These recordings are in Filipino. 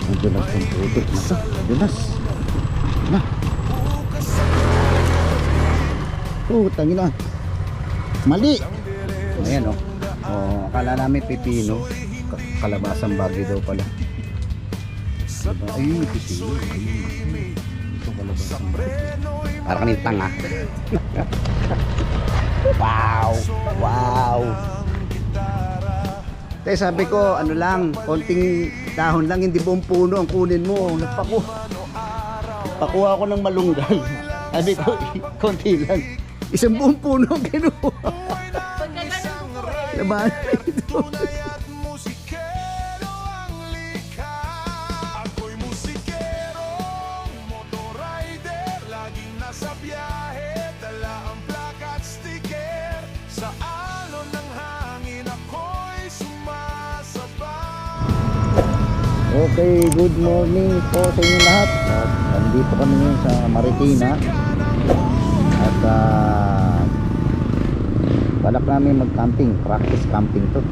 Madulas ng putik na to. Madulas. Na. Tangin na. Mali. Ayan oh. Oh, akala namin pipino. Kalabasang bagyo daw pala. Diba? Ayun, pipino. Ayun. Ito kalabasang bagyo. Para kaming tanga. Wow. Wow. Kaya sabi ko, ano lang, konting dahon lang, hindi buong puno ang kunin mo. Nagpakuha ako ng malunggal. Sabi ko, konti lang. Isang buong puno ang kinuha. Laban ito. Okay, good morning po sa inyo lahat. At nandito kami ngayon sa Marikina. At balak namin mag-camping, practice camping to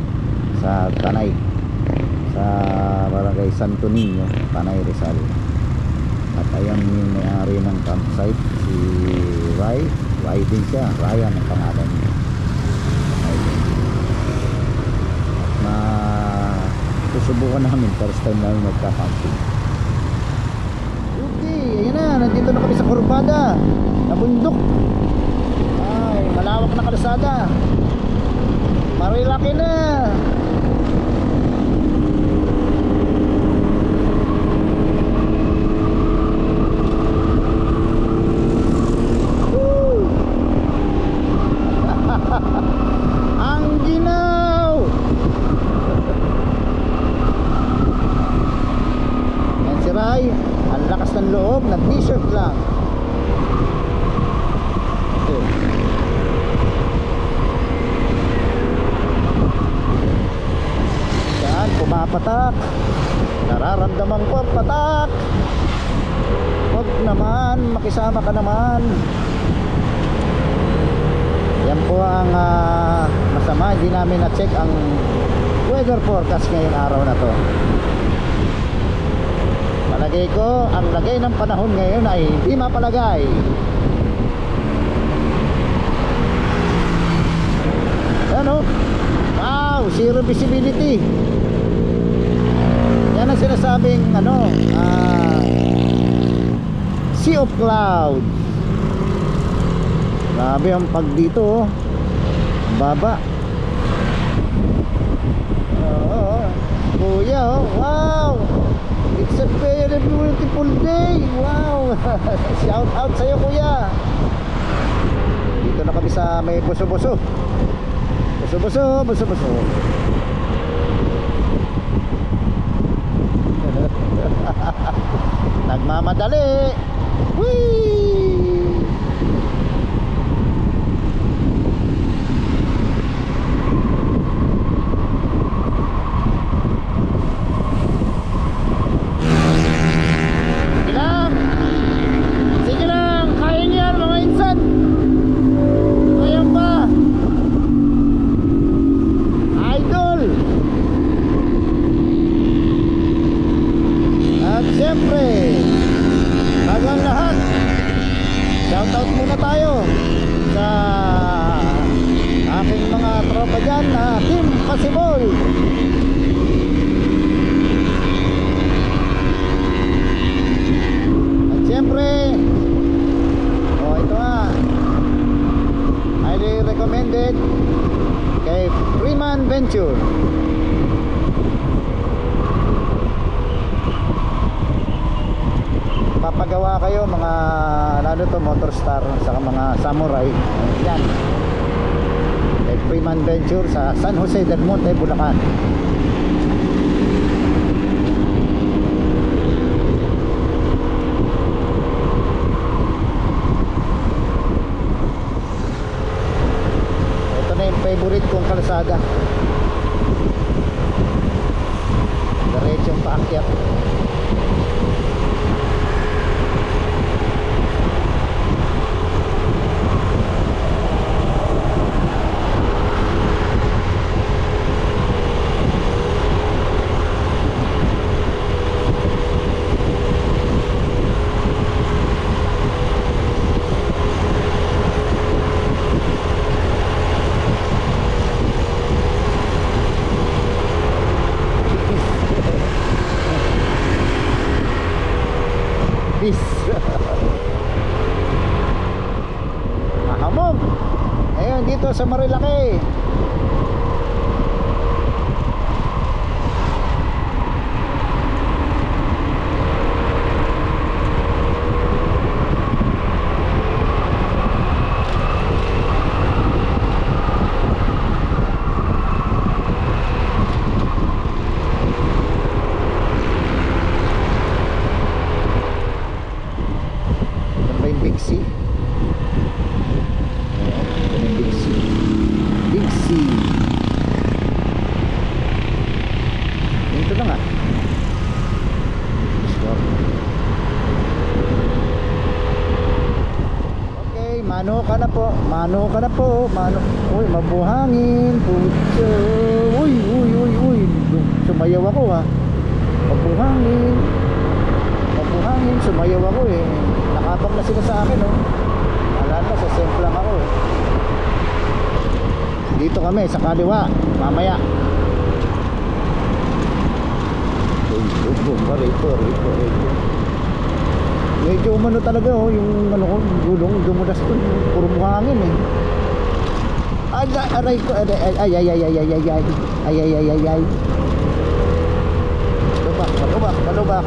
sa Tanay, sa Barangay Santo Niño, Tanay, Rizal. At ayan yung may-ari ng campsite, si Rai din siya, Ryan ang pangalan niya. Susubukan namin, first time namin magka-camping. Okay, ayan na, nandito na kami sa Kurbada, na bundok. Ay, malawak na kalsada, marilaki na. Ang ginaw. Ray, ang lakas ng loob, nag-t-shirt lang. Okay. Yan, pumapatak. Nararamdaman ko ang patak. Huwag naman, makisama ka naman. Yan po ang masama. Hindi namin na-check ang weather forecast ngayong araw na to. Palagay ko, ang lagay ng panahon ngayon ay hindi mapalagay. Ano? Wow, zero visibility. Yan ang sinasabing sea of clouds. Grabe ang pag dito, baba. Kuya, wow, it's a very beautiful day. Wow. Shout out sa'yo, kuya. Dito na kami sa may buso-buso. Buso-buso. Nagmamadali. Whee! Siyempre, bagang lahat, shoutout muna tayo sa aking mga tropa dyan na Team Possible. At siyempre, ito nga, highly recommended kay Freeman Venture. Papagawa kayo mga lalo to Motorstar sa mga samurai. Yan, kay Freeman Venture sa San Jose del Monte, Bulacan. Ito na yung favorite kong kalsada, diretsong paakyat. Bis. Mahamog. Ayun, dito sa Marilaki. Ito ba yung Big C? Ito yung Big C. Big C. Ito na nga. Stop. Okay, mano ka na po. Mano ka na po. Mano. Uy, mabuhangin. Puso. Uy, uy, uy, uy. Sumayaw ako ha. Mabuhangin. Mabuhangin. Sumayaw ako eh. Nakabang na sila sa akin oh. Wala na, sa safe lang ako eh. Dito kami sa kaliwa. Mamaya. Rito. Medyo umano talaga oh, yung ano ko, gulong dumulas to, puro buhangin eh. Aray ko, ay. Malubak. Malubak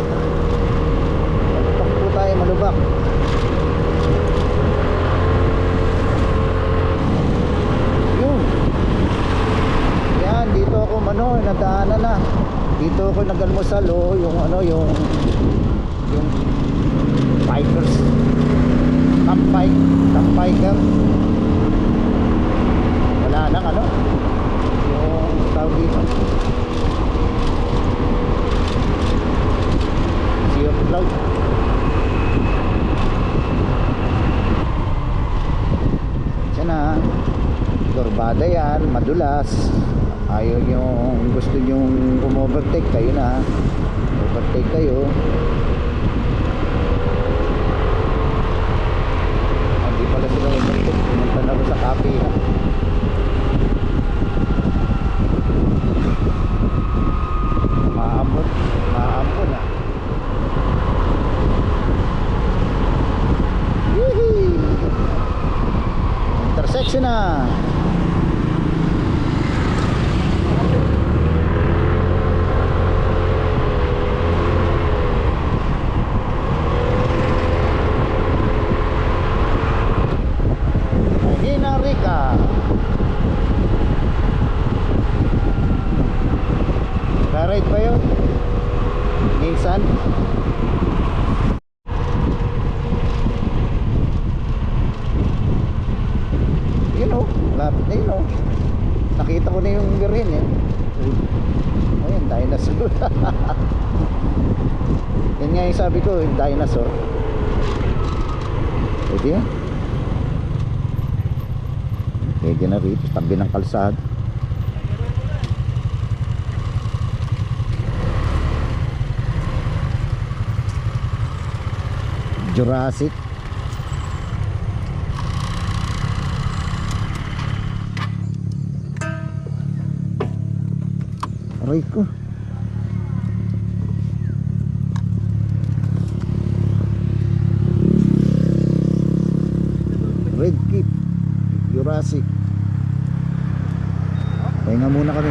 po tayo, malubak. Yun. Yan, dito ako nadaanan na. Dito ako nag-almusal oh, yung bikers. Camp-biker. Wala nang yung tawag dito. Sea of cloud. Siya na. Turbada yan, madulas. Ayaw yung gusto nyong umovertake kayo na. Overtake kayo. Hindi pala sila overtake. Pumunta na ako sa cafe ha. Maambon na. Yee! Intersection na. Ride ba yun? Nissan? Yun o, lapit na yun o. Nakita ko na yung birin eh. Ayun, dinosaur. Yan nga yung sabi ko, yung dinosaur. Pwede yan. Pwede na rito, tabi ng kalsada. Jurassic. Aray ko. Red Keep Jurassic. Pahinga muna kami.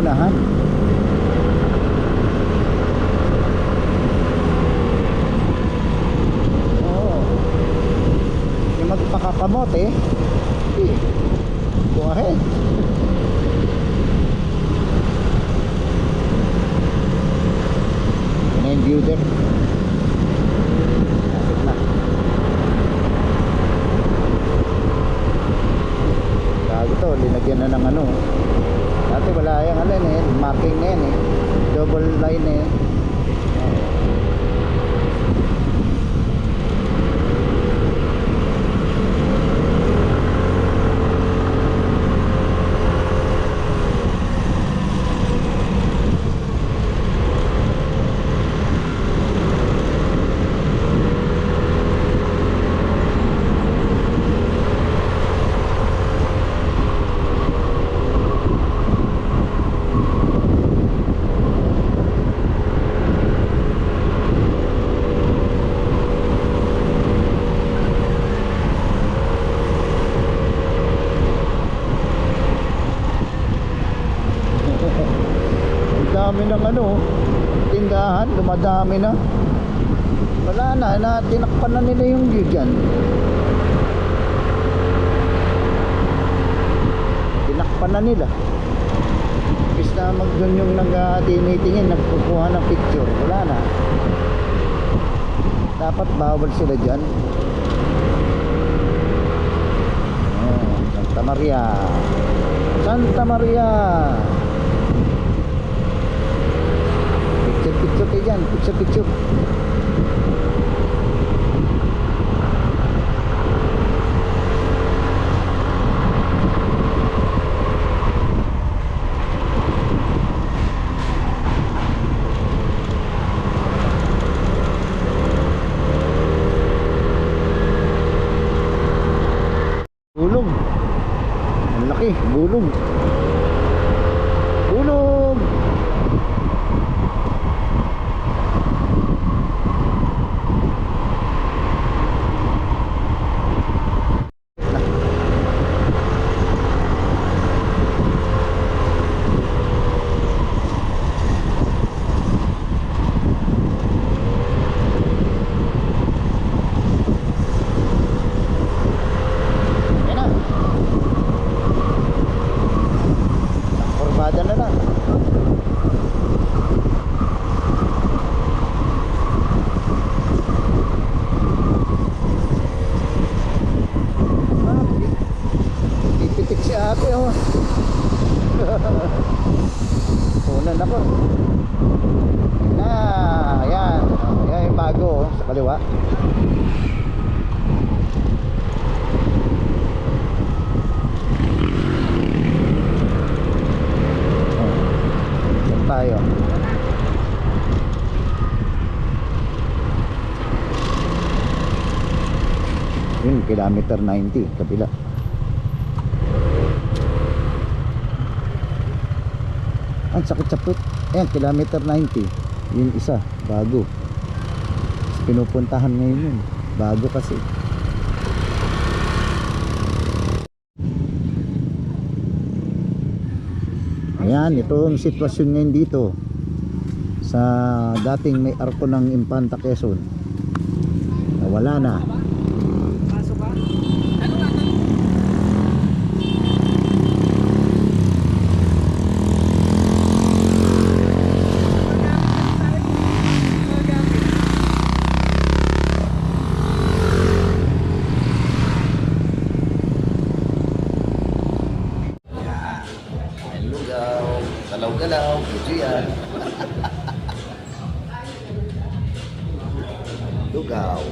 inunahan. Oo. Yung magpakapamote, go ahead. Ano yung view deck? Lapit na. Bago to, linagyan na ng ano. Dati wala yung ano eh, marking na yan eh. Double line eh. Dami ng ano, tindahan, dumadami na. Wala na, tinakpan na nila yung view dyan. Tinakpan na nila. Imbis na doon yung nag-tinitingin, nagkukuha ng picture. Wala na. Dapat bawal sila dyan. Oh, Santa Maria. Santa Maria. Picture kayo dyan, picture. Bulong. Ang laki, bulong. Bulong. Kurbada na lang. Pipitik si ate oh. Punan ako. Ayan. Ayan yung bago oh, sa kaliwa. Tayo. Yun, kilometer 90 kabila. Ang sakit-sakit. Ayan, kilometer 90. Yung isa, bago. Pinupuntahan ngayon yun. Bago kasi. Ayan, ito ang sitwasyon ngayon dito sa dating may arko ng Impanta Quezon. Wala na. Galaw-galaw, ito yan. Lugaw.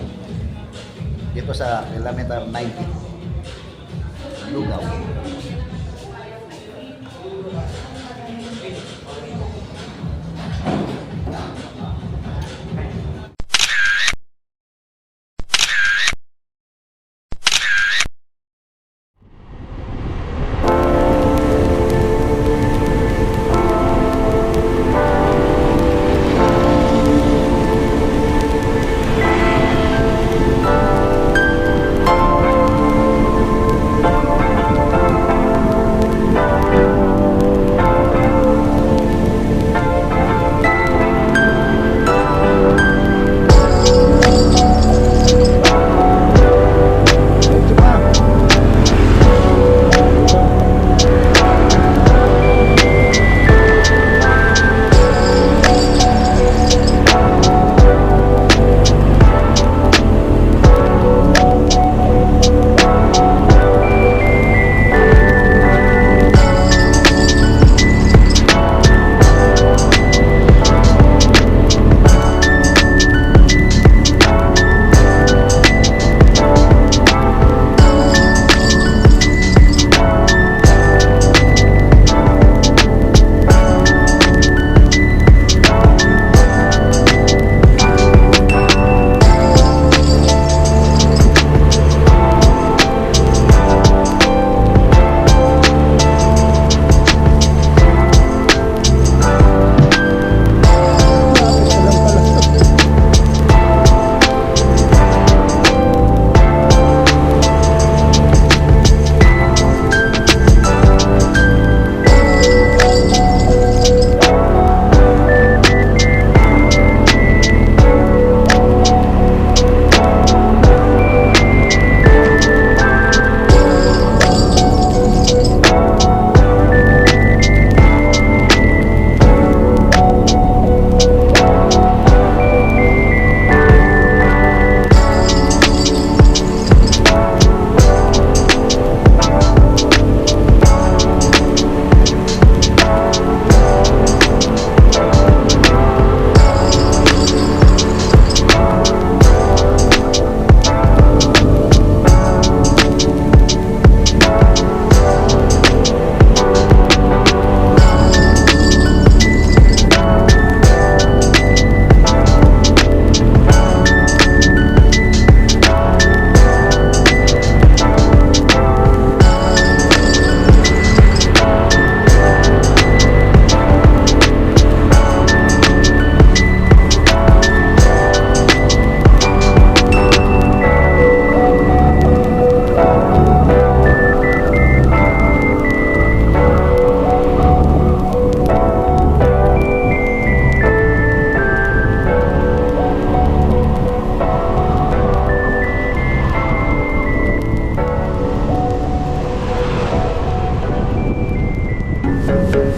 Dito sa kilometer 90. Lugaw.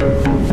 Second time.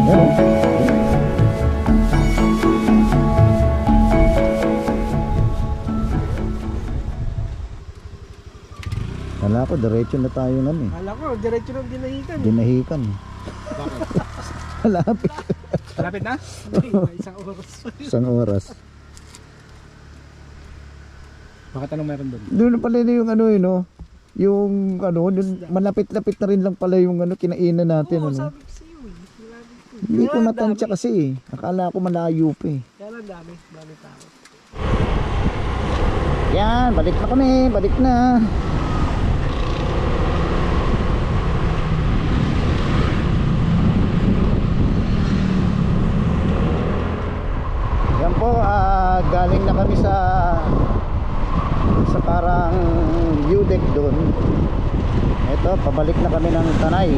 Ayan, oh. Kala ko, diretso na tayo naman eh. Kala ko, diretso ng dinahikan. Dinahikan. Malapit. Malapit na? Hindi, may isang oras. Isang oras. Bakit anong meron doon? Doon na pala yung ano yun, no? Yung ano, malapit-lapit na rin lang pala yung ano, kinainan natin. Oo, Ano? sabi ko sa'yo eh. Hindi ko natansya kasi eh. Akala ko malayo pa eh. Kaya lang dami tao. Yan, balik na kami. Balik na. Yan po, galing na kami sa parang view deck doon. Ito, pabalik na kami ng Tanay.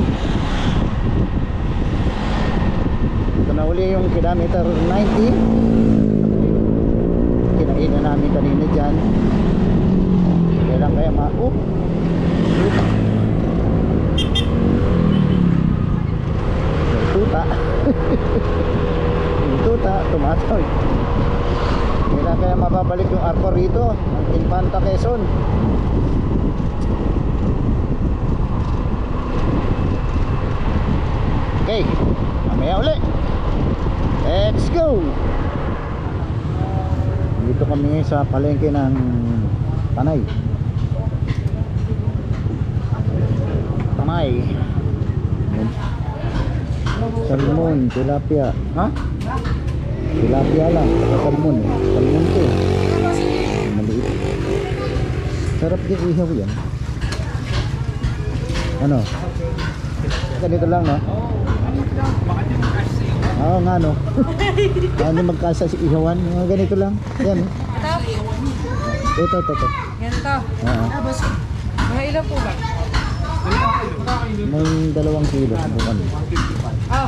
Ito na uli yung kilometer 90. Kinainan namin kanina dyan. Kailan kaya may tuta. Yung tuta, tumatoy. Kailan kaya mababalik yung arbor rito ng Infanta Quezon. Okay, mamaya uli. Let's go. Dito kami sa palengke ng Tanay. Tanay. Salmon, tilapia. Ha? Tilapia lang, saka salmon eh. Salmon to eh. Maliit. Sarap din ihaw yan. Ano? Ganito lang, no? Oo nga, no? Ano magkasa si ihawan? Mga ganito lang. Yan. Ito. Ganito. Oo. Mga ilan po ba? May 2 kilo. Bukan. Ah.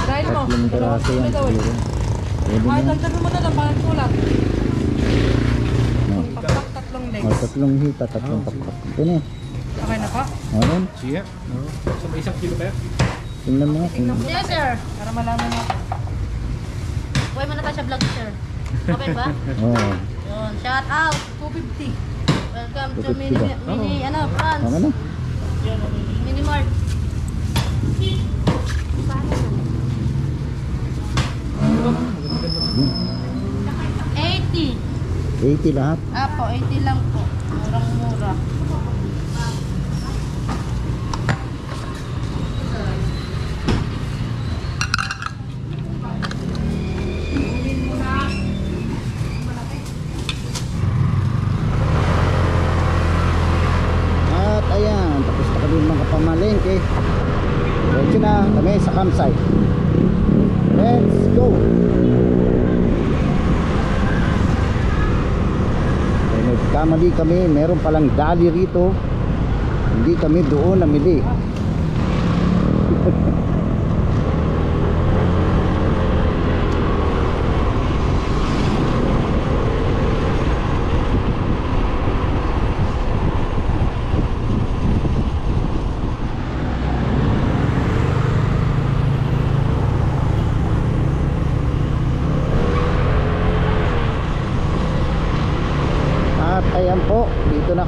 Dahil mo. 3 piraso yan. Siguro. Pwede na Ay, yan. dagdagan mo na lang. Parang kulang. No. Pakpak, tatlong legs. Oh, 3 hita, 3 pakpak. Ito na. Okay na po? Ayan. Siya? So may 1 kilo ba? Tingnan mo. Yes, sir. Para malaman mo. Buhay mo na tayo sa vlog, sir. Okay ba? Oo. Yun. Shout out. 250. Welcome to 250 Mini, ba? France. Okay na. Mini Mart. 80. 80 lahat. Apo, 80 lang po. Murang-mura. At ayan, tapos na kami mga pamalengke. Diretso na kami sa campsite. Let's go! Ay, nagkamali kami, meron palang dali rito. Hindi kami doon namili.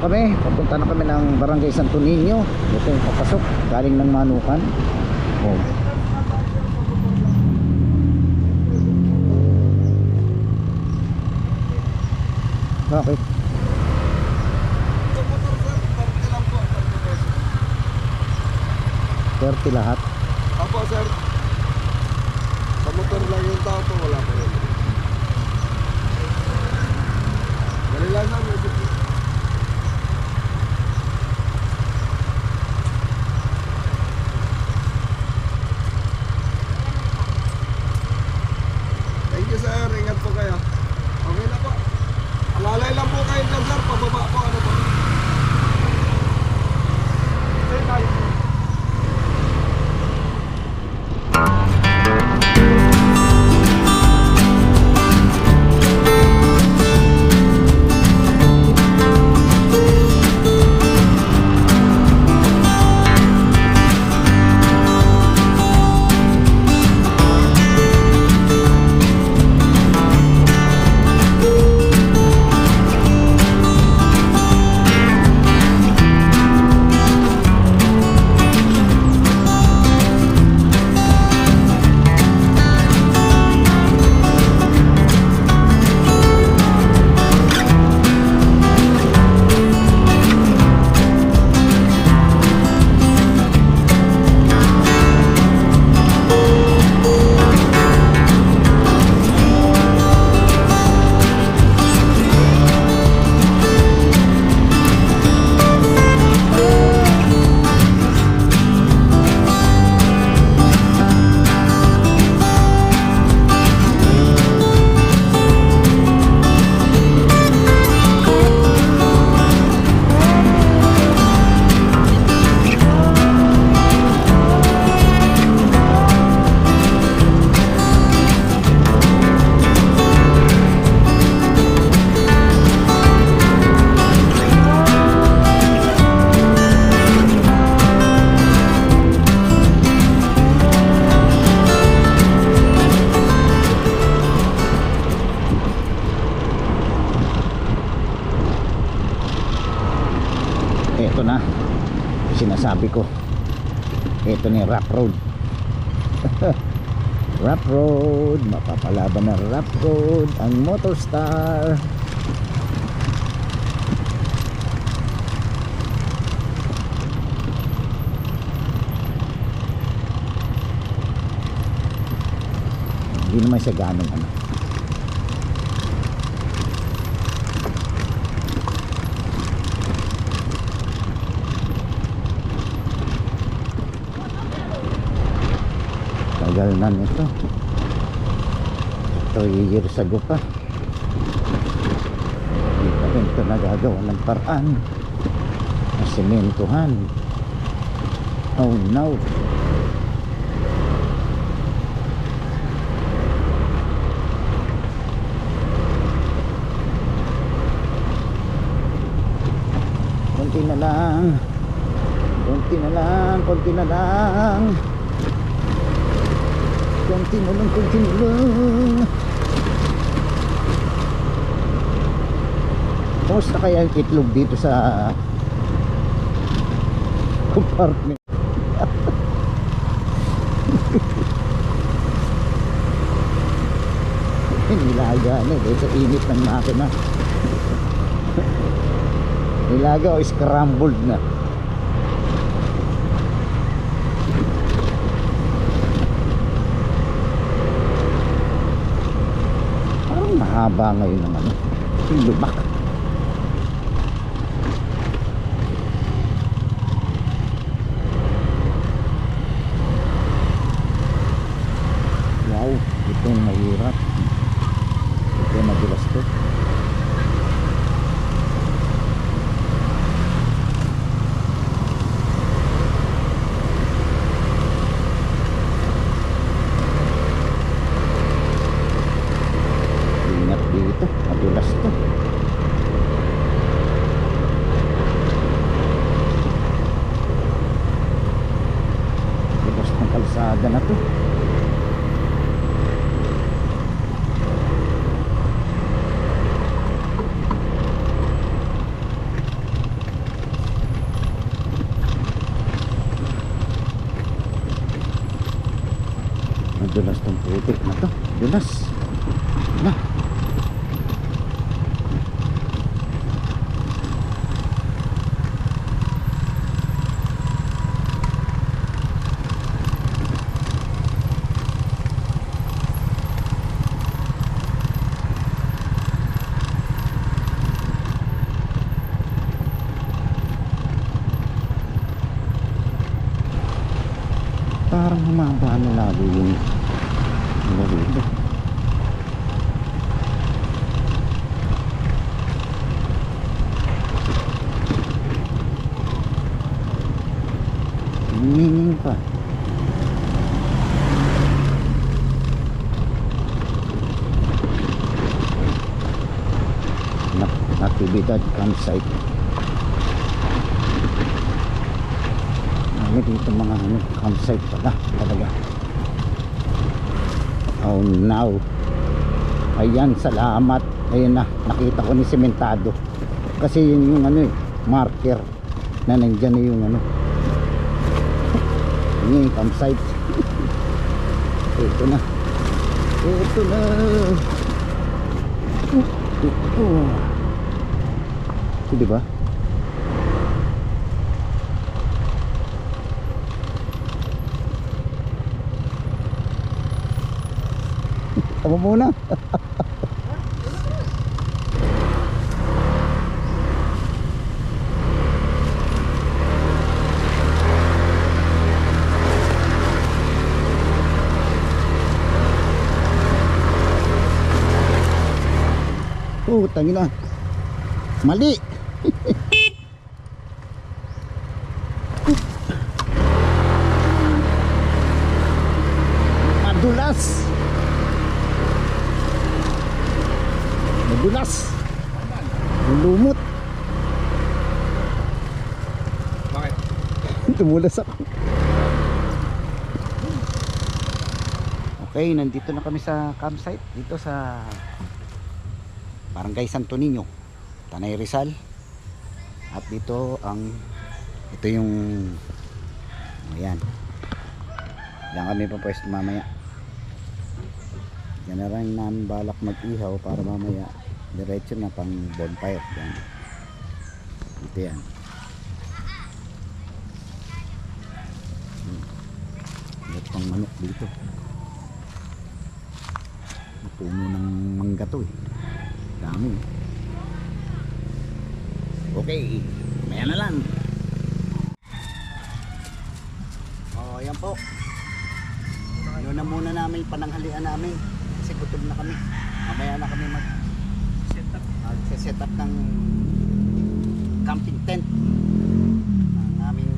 kami. Papunta na kami ng Barangay Santo Niño. Ito yung papasok. Galing ng Manukan. Oh. Bakit? Sa motor sir, 30 lang po, 30 pesos. 30 lahat. Apo sir, sa motor lang yung tao po, wala po yun. Dali lang sir, may sipit. Thank you sir, ingat po kayo. Okay na po. Alalay lang po kayo dyan sir, pababa po, ano po. Stay tayo. Ito na sinasabi ko, ito na yung rough road. Rough road, mapapalaban na rough road ang Motorstar. Hindi naman siya ganong ano. Tagal na nito. 3 years ago pa. Hindi pa rin ito nagagawa ng paraan. Simentuhan. Oh no. Konti na lang. Konti na lang. Konti na lang. Konti na lang, konti na lang. Kamusta kaya ang itlog dito sa compartment? Nilaga na dahil sa init ng makina. Nilaga o scrambled na. Mahaba ngayon ng ano, yung lubak. Wow, ito yung mahirap. Ito yung madulas to. Dito, madulas to. Labas ng kalsada na to. Madulas tong putik na to. Dulas. Na. Parang humaba na lalo yung dito. Hingin pa. Aktibidad campsite. Ano dito mga campsite pala talaga. Oh no. Ayan, salamat. Ayun na, nakita ko ni sementado. Kasi yun yung marker na nandyan na yung yun yung campsite. Ito na. Ito na. Ito diba? Tama muna. Tangin na. Mali. Madulas. Madulas. Lumot. Bakit? Tumulas ako. Okay, nandito na kami sa campsite. Dito sa Barangay Santo Niño, Tanay Rizal. At dito ito yung ayan. Diyan kami papwesto mamaya. Yan na rin namin balak mag-ihaw para mamaya diretso na pang bonfire. Yan. Ito yan. Ito pang manok dito. Puno ng mangga to eh. Dami. Okay, maya na lang. Oh, ayan po. Ano na muna namin pananghalian namin kasi gutom na kami. Mamaya na kami mag-set up ng camping tent. Ang aming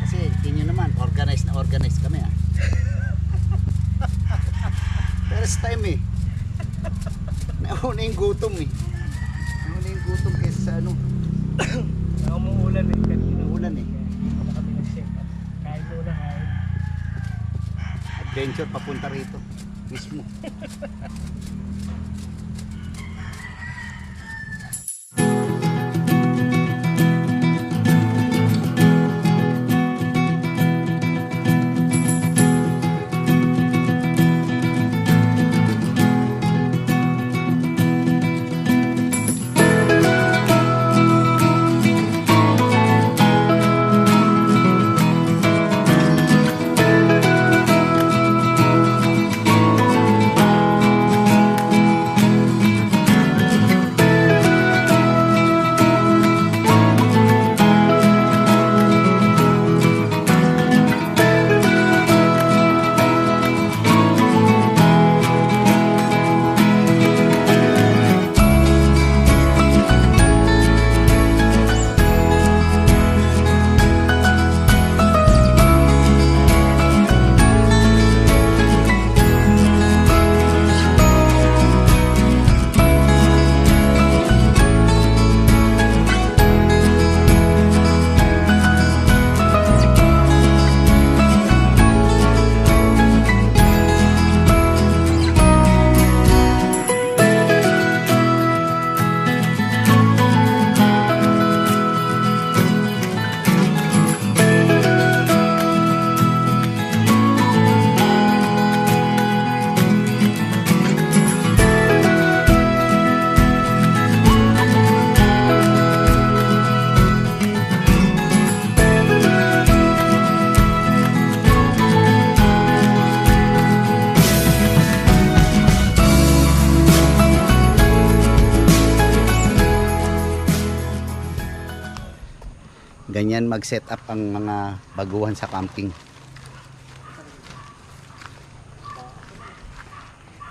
kasi tingin naman organized kami ah. First time eh. Nauna yung gutom eh. Nauna yung gutom kaysa Umuulan eh. Kanina. Umuulan eh. Kaya kami nag-set up. Kain muna kain. Adventure papunta rito. Mismo. Ganyan mag-set up ang mga baguhan sa camping.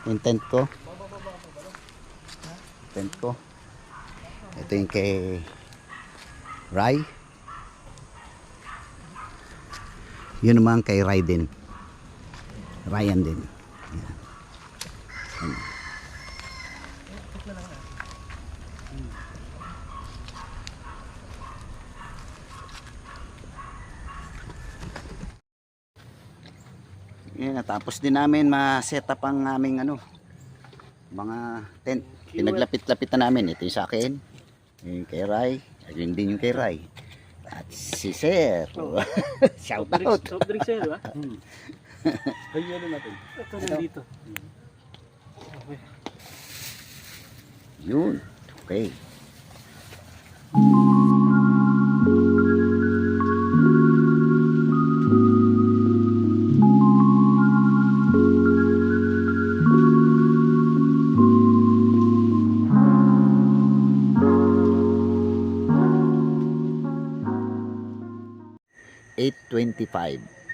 Yung tent ko. Tent ko. Ito yung kay Rai. Yun naman kay Rai din. Ryan din. Yan. Yan, natapos din namin ma-set up ang aming mga tent. Pinaglapit-lapit na namin. Ito yung sa akin. Yung kay Rai. Ayun din yung kay Rai. At si Sir. Shout out. Soft drink sir, ba? Ayun natin. Ito nandito. Okay. Yun. Okay.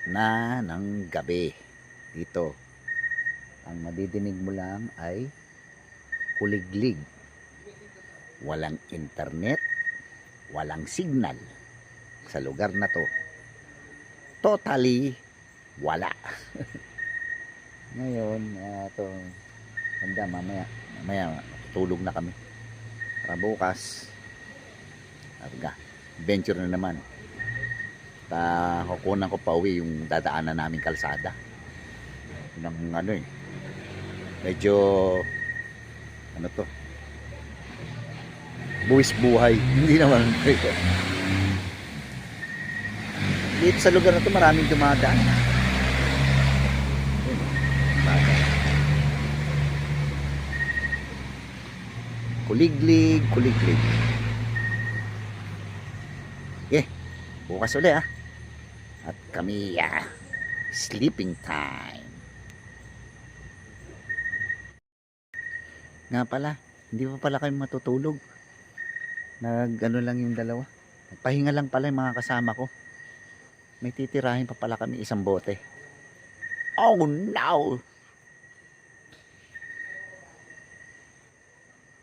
na ng gabi dito. Ang madidinig mo lang ay kuliglig. Walang internet, walang signal sa lugar na to. Totally wala. Ngayon, ito handa mamaya tulog na kami. Para bukas adventure na naman. Kukunan ko pa uwi yung dadaanan namin kalsada. Yun ang medyo buwis buhay. Hindi naman dito sa lugar na to maraming dumadaan. Kuliglig. Bukas ulit at kami sleeping time. Nga pala, hindi pa pala kami matutulog. Lang yung dalawa. Pahinga lang pala yung mga kasama ko. May titirahin pa pala kami isang bote. Oh no!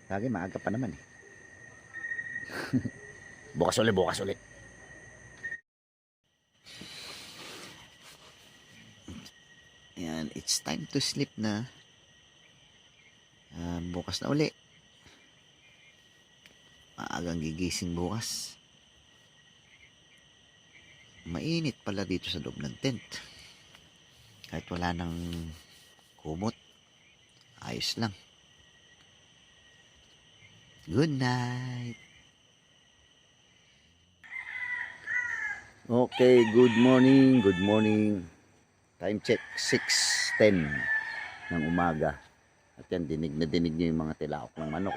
Lagi maaga pa naman bukas ulit. Ayan, it's time to sleep na. Bukas na uli. Maagang gigising bukas. Mainit pala dito sa loob ng tent. Kahit wala nang kumot, ayos lang. Good night. Okay, good morning. Time check, 6:10 ng umaga. At yan, dinig nyo yung mga tilaok ng manok.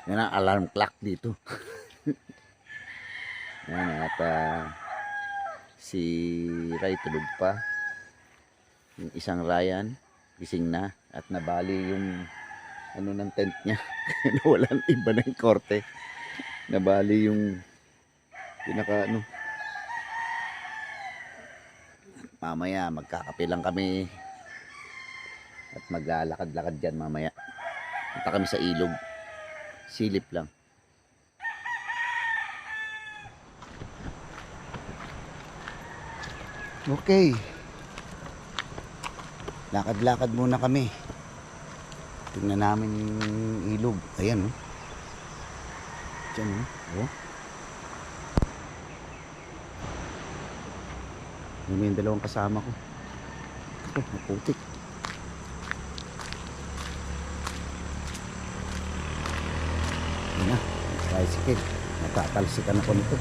Yan ang alarm clock dito. Yan, at si Ray tulog pa. Yung isang Ryan, gising na. At nabali yung ng tent niya. Walang iba na yung korte. Nabali yung pinaka mamaya magkakape lang kami at maglalakad-lakad dyan mamaya. Punta kami sa ilog, silip lang. Okay, lakad-lakad muna kami. Tingnan namin yung ilog. Ayan dyan May dalawang kasama ko. Maputik. Yan na, tricycle. Natatalsikan ako nito.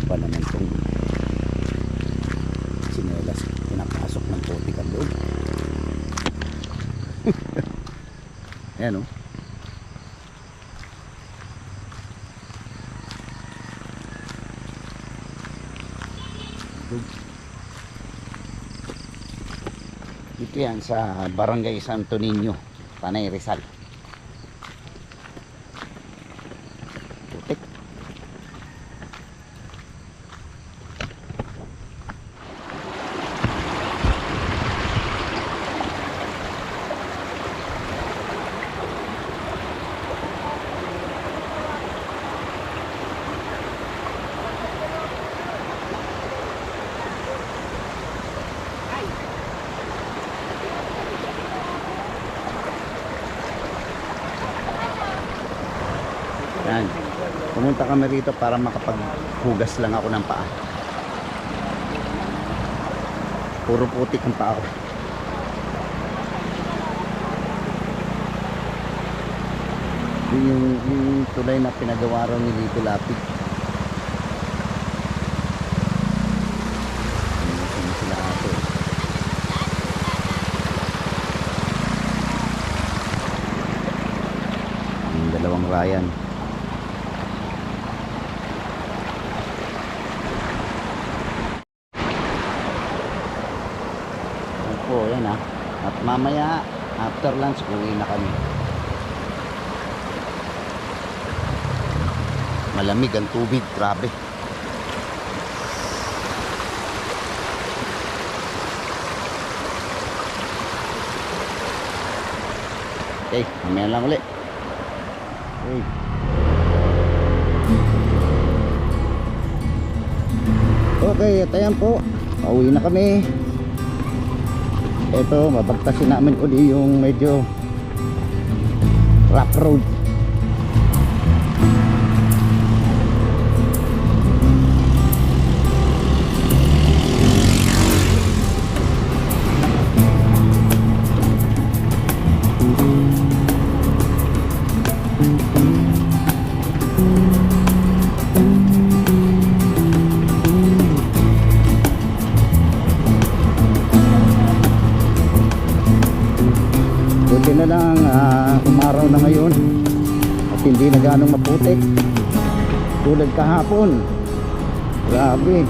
Iba naman itong sinelas. Pinapasok ng putik ang loob. Ayan Dito yan sa Barangay Santo Niño, Tanay Rizal. Putik. Yan. Pumunta kami rito para makapaghugas lang ako ng paa. Puro putik ang paa ko. Yun yung tulay na pinagawa raw ni Lito Lapid. Ano sila ato. Yung dalawang Ryan. Po, yan ah. At mamaya after lunch uwi na kami. Malamig ang tubig, grabe. Okay, mamaya lang ulit. Okay. Okay, at ayan po. Pauwi na kami. Ito, mabagtasin namin uli yung medyo rough road. Buti na lang umaraw na ngayon at hindi na ganong maputik tulad kahapon. Grabe.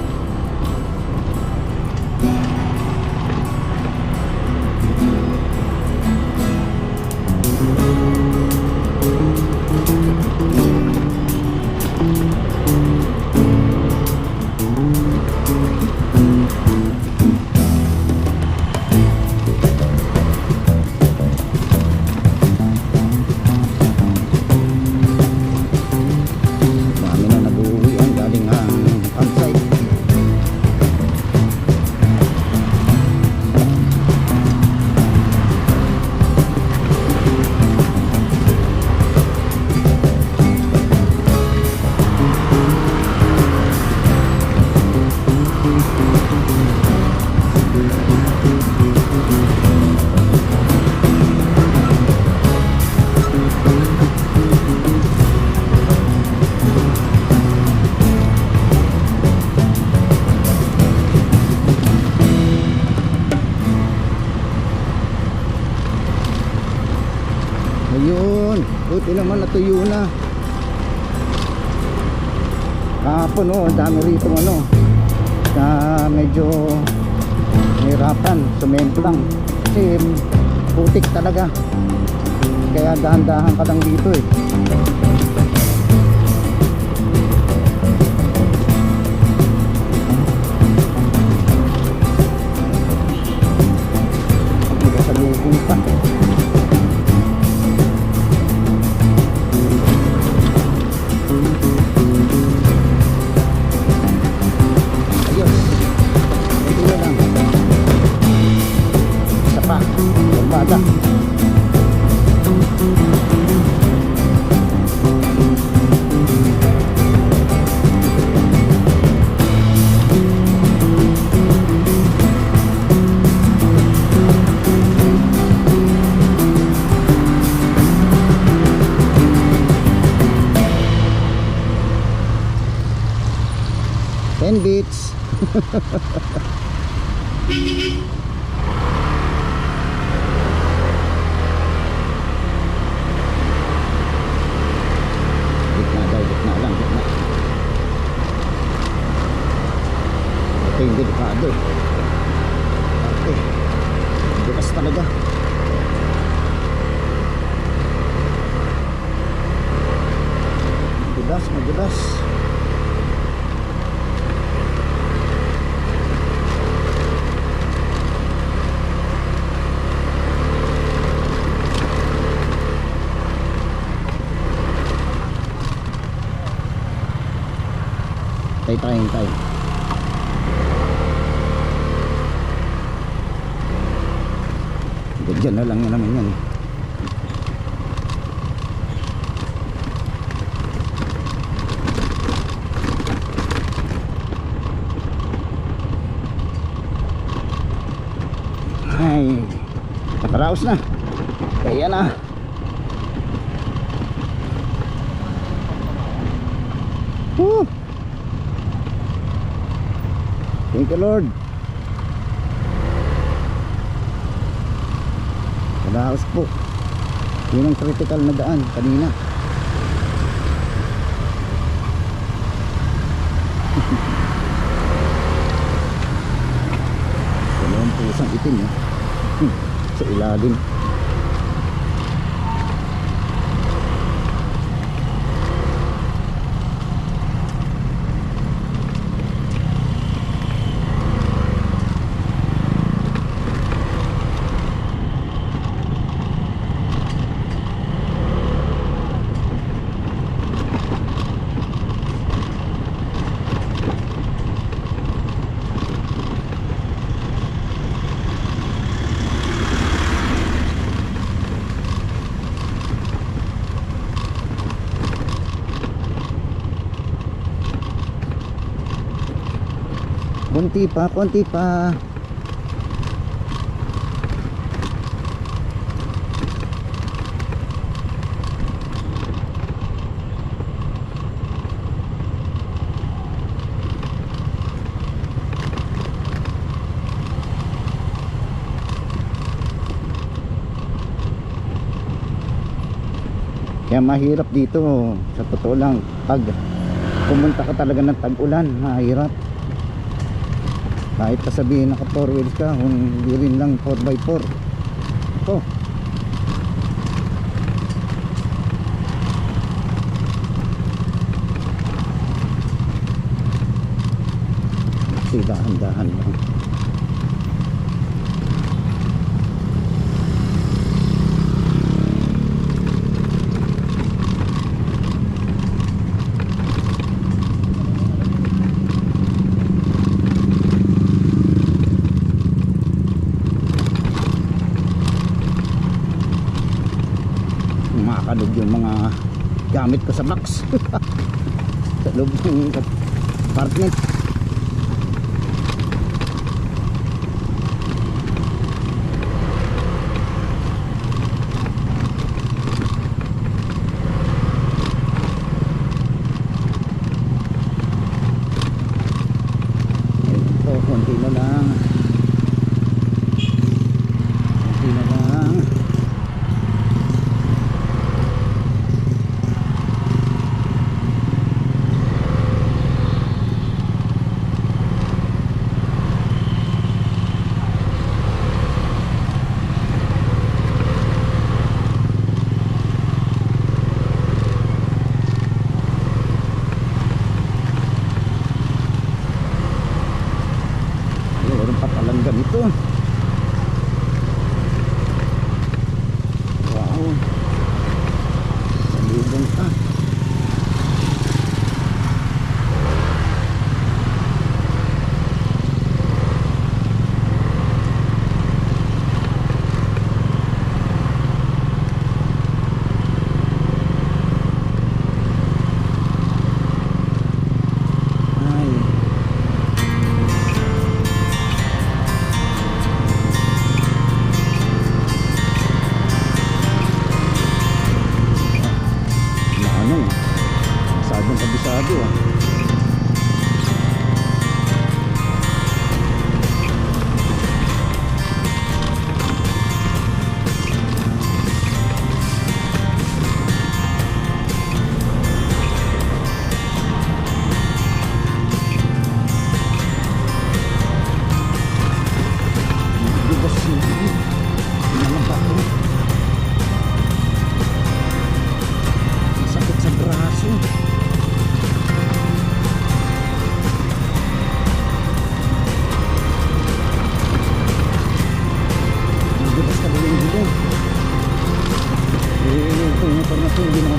Dami na nag-uwi ang galing campsite. Ayun, buti naman natuyo na. Kahapon ang dami rito na medyo nahirapan, semento lang. Kasi putik talaga. Kaya dahan-dahan ka lang dito eh. Hindi sa lubong pa. Ayun, ito na lang. Isa pa, umaga. Ten beats. Gitna daw, gitna lang, gitna. Ito yung delikado eh. Okay. Bukas talaga. Madulas, madulas. Tay. Diyan na lang yun naman yan. Ay, nakaraos na. Kaya na. Woo! Thank you, Lord. Nakaraos po. Yun ang critical na daan kanina. Dalawang pusang itim eh. Sa ilalim. Konti pa. Kaya mahirap dito, sa totoo lang, pag pumunta ka talaga ng tag-ulan, mahirap. Kahit sabihin naka 4 wheels ka, kung hindi rin lang 4x4. Ito. Kasi dahan-dahan lang. Makakalog yung mga gamit ko sa box. Sa loob ng apartment. Ito, konti na lang. Konti na lang.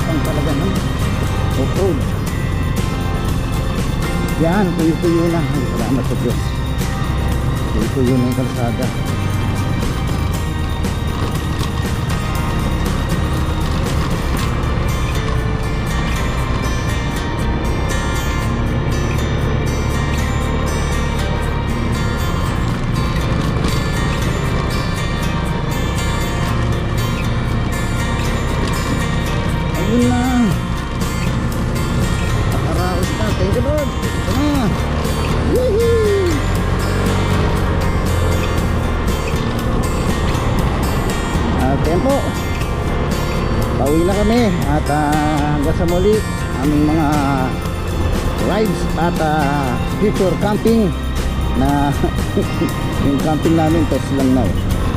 pang talaga ng off-road. Yan, tuyo-tuyo na. Ay, salamat sa Diyos. Tuyo-tuyo na yung kalsada. Ayun na. Nakaraos na. Thank you, Lord. Ito na. Woohoo! Tempo. Pauwi na kami. At hanggang sa muli, aming mga rides at future camping na yung camping namin test lang na.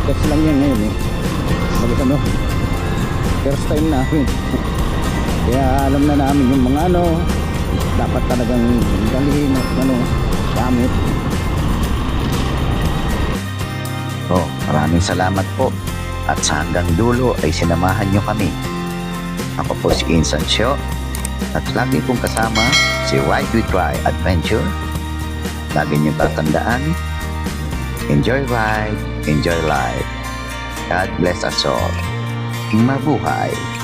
Test lang yan ngayon eh. Bagus ano. First time namin. Kaya alam na namin yung mga ano dapat talagang dalhin at ano gamit. Maraming salamat po at sa hanggang dulo ay sinamahan nyo kami. Ako po si Insan Syo at lagi kong kasama si Ride with Try Adventure. Lagi nyo tatandaan, enjoy ride, enjoy life. God bless us all. Mabuhay!